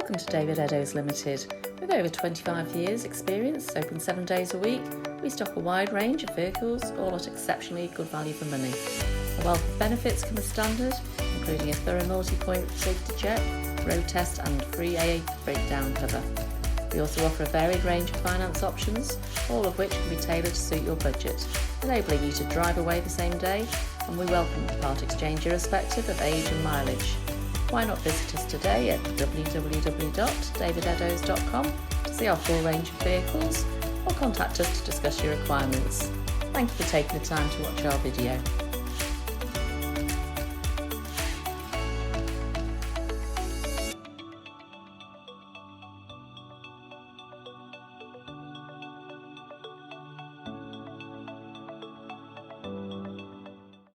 Welcome to David Eddowes Limited. With over 25 years experience, open 7 days a week, we stock a wide range of vehicles, all at exceptionally good value for money. A wealth of benefits come as standard, including a thorough multi-point safety check, road test and free AA breakdown cover. We also offer a varied range of finance options, all of which can be tailored to suit your budget, enabling you to drive away the same day, and we welcome part exchange irrespective of age and mileage. Why not visit us today at www.davideddowes.com to see our full range of vehicles, or contact us to discuss your requirements. Thank you for taking the time to watch our video.